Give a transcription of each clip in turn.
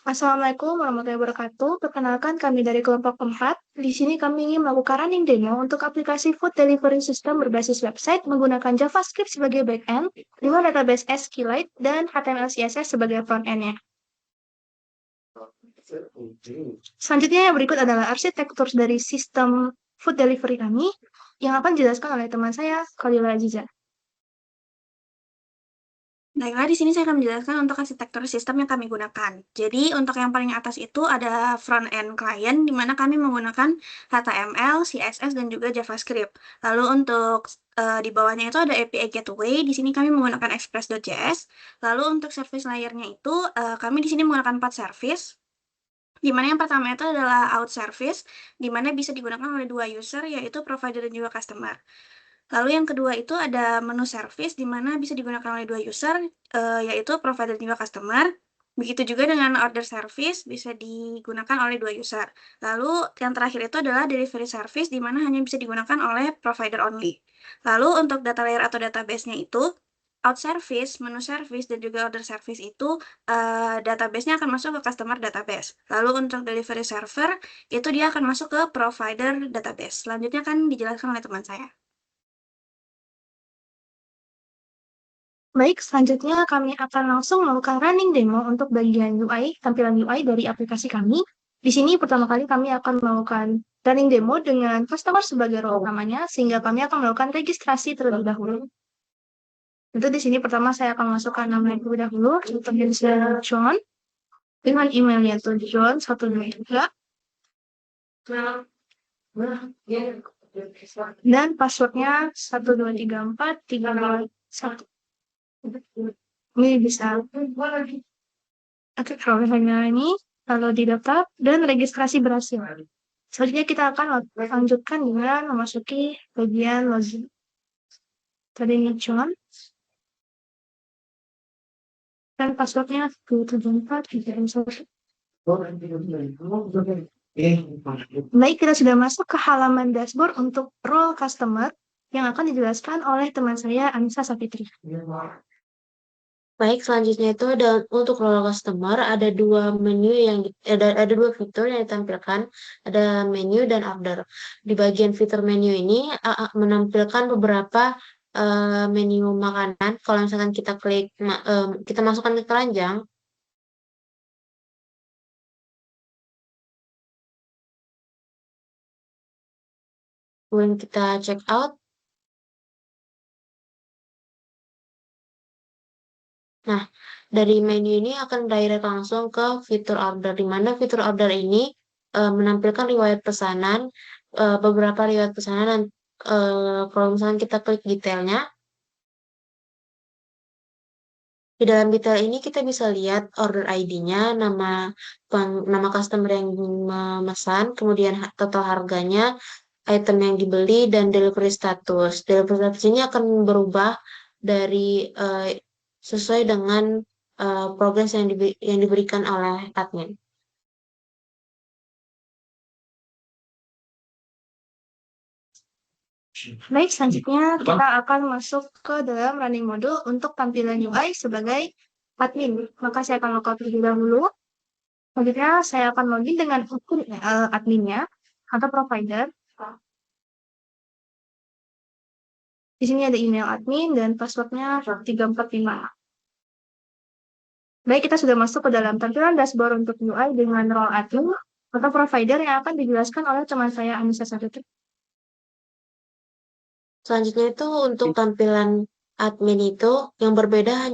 Assalamualaikum warahmatullahi wabarakatuh. Perkenalkan kami dari kelompok 4. Di sini kami ingin melakukan running demo untuk aplikasi food delivery system berbasis website menggunakan JavaScript sebagai backend, dengan database SQLite, dan HTML CSS sebagai frontend-nya. Selanjutnya yang berikut adalah arsitektur dari sistem food delivery kami yang akan dijelaskan oleh teman saya, Khalila Aziza. Baiklah, di sini saya akan menjelaskan untuk arsitektur sistem yang kami gunakan. Jadi, untuk yang paling atas itu ada front-end client, di mana kami menggunakan HTML, CSS, dan juga JavaScript. Lalu untuk di bawahnya itu ada API Gateway, di sini kami menggunakan Express.js. Lalu untuk service layer-nya itu, kami di sini menggunakan 4 service, di mana yang pertama itu adalah out service, di mana bisa digunakan oleh 2 user, yaitu provider dan juga customer. Lalu yang kedua itu ada menu service, di mana bisa digunakan oleh 2 user, yaitu provider dan juga customer. Begitu juga dengan order service, bisa digunakan oleh 2 user. Lalu yang terakhir itu adalah delivery service, di mana hanya bisa digunakan oleh provider only. Lalu untuk data layer atau database-nya itu, out service, menu service, dan juga order service itu database-nya akan masuk ke customer database. Lalu untuk delivery server, itu dia akan masuk ke provider database. Selanjutnya kan dijelaskan oleh teman saya. Baik, selanjutnya kami akan langsung melakukan running demo untuk bagian UI, tampilan UI dari aplikasi kami. Di sini pertama kali kami akan melakukan running demo dengan customer sebagai role utamanya, sehingga kami akan melakukan registrasi terlebih dahulu. Itu di sini pertama saya akan masukkan nama terlebih dahulu, contohnya saya John, dengan emailnya itu John123, dan passwordnya 1234321. Ini bisa. Oke, kalau misalnya ini, lalu didaftar dan registrasi berhasil. Selanjutnya kita akan lanjutkan dengan memasuki bagian login. Tadi ini John, dan passwordnya 27431. Baik, kita sudah masuk ke halaman dashboard untuk role customer yang akan dijelaskan oleh teman saya, Anissa Safitri. Baik, selanjutnya itu ada untuk role customer ada dua menu yang ada dua fitur yang ditampilkan, ada menu dan order. Di bagian fitur menu ini menampilkan beberapa menu makanan. Kalau misalkan kita klik kita masukkan ke keranjang, kemudian kita check out. Nah, dari menu ini akan direct langsung ke fitur order, di mana fitur order ini menampilkan riwayat pesanan, beberapa riwayat pesanan, dan kalau misalnya kita klik detailnya, di dalam detail ini kita bisa lihat order ID-nya, nama customer yang memesan, kemudian total harganya, item yang dibeli, dan delivery status. Delivery status ini akan berubah dari sesuai dengan progres yang diberikan oleh admin. Baik, selanjutnya kita akan masuk ke dalam running mode untuk tampilan UI sebagai admin. Maka saya akan login terlebih dahulu. Selanjutnya saya akan login dengan akun adminnya atau provider. Di sini ada email admin dan passwordnya 345. Baik, kita sudah masuk ke dalam tampilan dashboard untuk UI dengan role admin atau provider yang akan dijelaskan oleh teman saya, Anissa Safitri. Selanjutnya itu untuk tampilan admin itu yang berbeda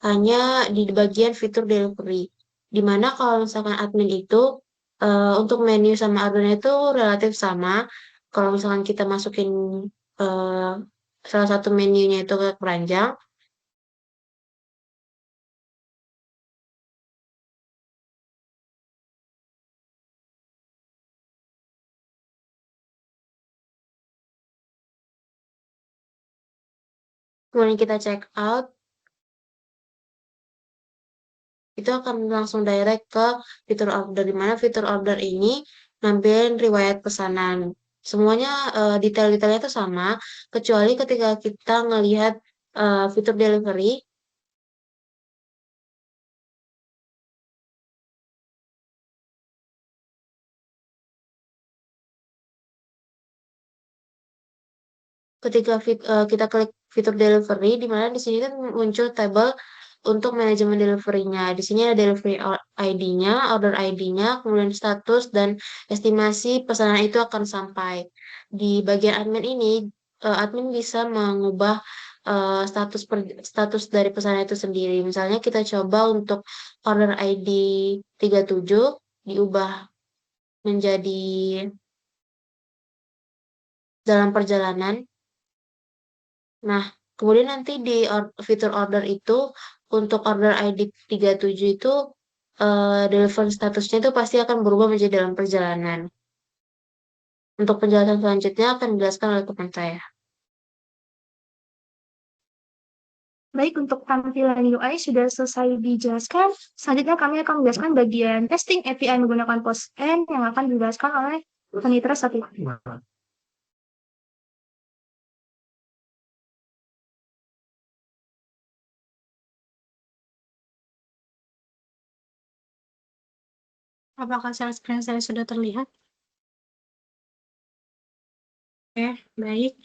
hanya di bagian fitur delivery. Dimana kalau misalkan admin itu untuk menu sama admin itu relatif sama. Kalau misalkan kita masukin salah satu menunya itu ke keranjang, kemudian kita check out, itu akan langsung direct ke fitur order, di mana fitur order ini nampilin riwayat pesanan. Semuanya detail-detailnya itu sama, kecuali ketika kita ngelihat fitur delivery, ketika kita klik fitur delivery, di mana di sini kan muncul tabel untuk manajemen delivery-nya. Di sini ada delivery ID-nya, order ID-nya, kemudian status, dan estimasi pesanan itu akan sampai. Di bagian admin ini, admin bisa mengubah status dari pesanan itu sendiri. Misalnya kita coba untuk order ID 37 diubah menjadi dalam perjalanan. Nah, kemudian nanti di fitur order itu untuk order ID 37 itu delivery statusnya itu pasti akan berubah menjadi dalam perjalanan. Untuk penjelasan selanjutnya akan dijelaskan oleh teman saya. Baik, untuk tampilan UI sudah selesai dijelaskan. Selanjutnya kami akan menjelaskan bagian testing API menggunakan PostN yang akan dijelaskan oleh Panitra Sati. Apakah share screen saya sudah terlihat? Oke, baik.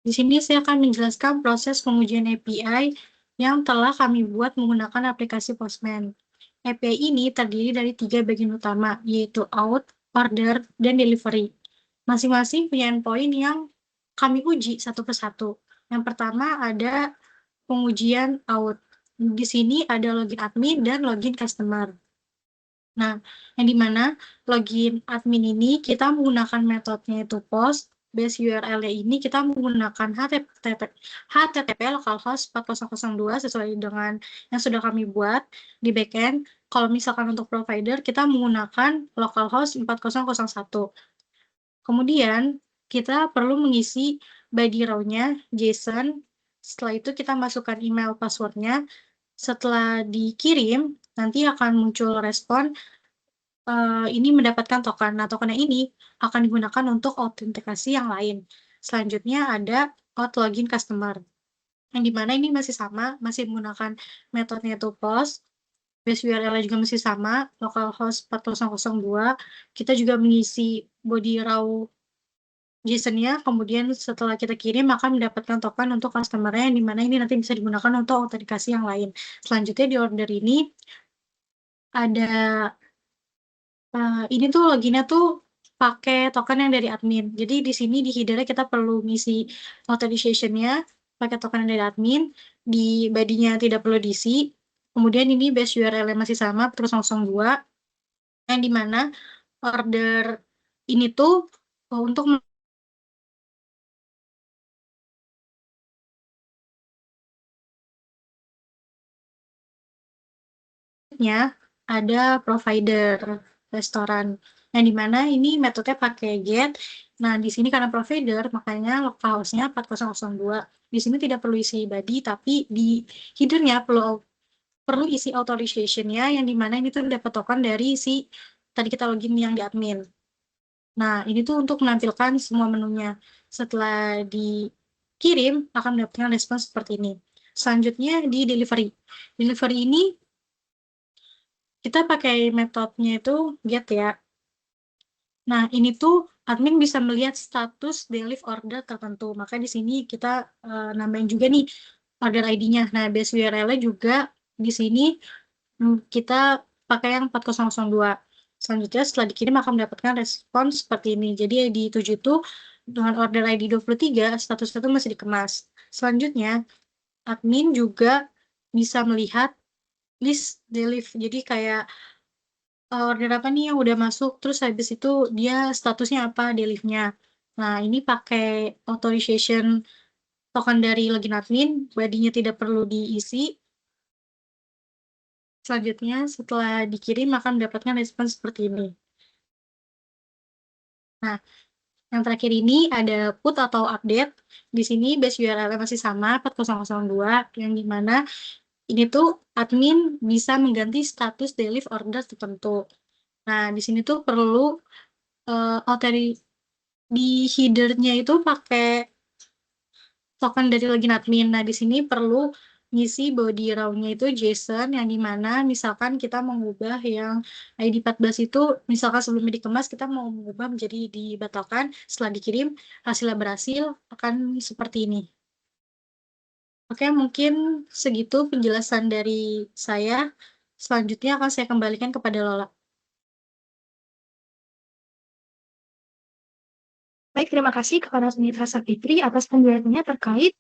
Di sini saya akan menjelaskan proses pengujian API yang telah kami buat menggunakan aplikasi Postman. API ini terdiri dari 3 bagian utama, yaitu out, order, dan delivery. Masing-masing punya endpoint yang kami uji satu persatu. Yang pertama ada pengujian out. Di sini ada login admin dan login customer. Nah, yang dimana login admin ini kita menggunakan metodenya itu post, base URL-nya ini kita menggunakan HTTP localhost 4002 sesuai dengan yang sudah kami buat di backend. Kalau misalkan untuk provider, kita menggunakan localhost 4001. Kemudian, kita perlu mengisi body row-nya JSON. Setelah itu kita masukkan email password-nya. Setelah dikirim, nanti akan muncul respon ini mendapatkan token. Nah, token ini akan digunakan untuk autentikasi yang lain. Selanjutnya ada out login customer. Yang dimana ini masih sama, masih menggunakan metodenya itu post, base URL juga masih sama, localhost 4002. Kita juga mengisi body row JSON-nya, kemudian setelah kita kirim akan mendapatkan token untuk customer-nya, yang dimana ini nanti bisa digunakan untuk autentikasi yang lain. Selanjutnya di order ini ada ini tuh loginnya tuh pakai token yang dari admin. Jadi di sini di header-nya kita perlu ngisi authentication-nya pakai token yang dari admin, di body-nya tidak perlu diisi. Kemudian ini base URL-nya masih sama, terus 02, yang dimana order ini tuh untuk ada provider restoran yang dimana ini metodenya pakai get. Nah, di sini karena provider makanya localhost-nya 4002. Di sini tidak perlu isi body, tapi di header-nya perlu isi authorization-nya yang dimana ini tuh dapat token dari si tadi kita login yang di admin. Nah, ini tuh untuk menampilkan semua menunya. Setelah dikirim akan mendapatkan respon seperti ini. Selanjutnya di delivery. Delivery ini kita pakai metodenya itu get ya. Nah, ini tuh admin bisa melihat status deliver order tertentu. Maka di sini kita nambahin juga nih order ID-nya. Nah, base URL-nya juga di sini kita pakai yang 4002. Selanjutnya setelah dikirim akan mendapatkan respon seperti ini. Jadi di 7 itu dengan order ID 23 statusnya itu masih dikemas. Selanjutnya admin juga bisa melihat list deliver. Jadi kayak order apa nih yang udah masuk, terus habis itu dia statusnya apa, delivery-nya. Nah, ini pakai authorization token dari login admin, body-nya tidak perlu diisi. Selanjutnya, setelah dikirim akan mendapatkan respon seperti ini. Nah, yang terakhir ini ada put atau update. Di sini base URL masih sama, 4002, yang dimana ini tuh admin bisa mengganti status deliver order tertentu. Nah, di sini tuh perlu di header-nya itu pakai token dari login admin. Nah, di sini perlu ngisi body raw-nya itu JSON yang dimana misalkan kita mengubah yang ID 14 itu misalkan sebelumnya dikemas kita mau mengubah menjadi dibatalkan, setelah dikirim hasilnya berhasil akan seperti ini. Oke, mungkin segitu penjelasan dari saya. Selanjutnya akan saya kembalikan kepada Lola. Baik, terima kasih kepada Sunita Sapitri atas penjelasannya terkait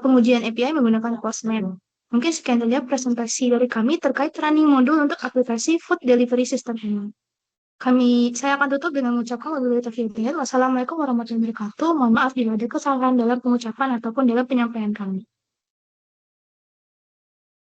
pengujian API menggunakan Postman. Mungkin sekian saja presentasi dari kami terkait running modul untuk aplikasi food delivery system ini. Saya akan tutup dengan mengucapkan wabillahi taufiq wal hidayah. Wassalamualaikum warahmatullahi wabarakatuh. Mohon maaf bila ada kesalahan dalam pengucapan ataupun dalam penyampaian kami.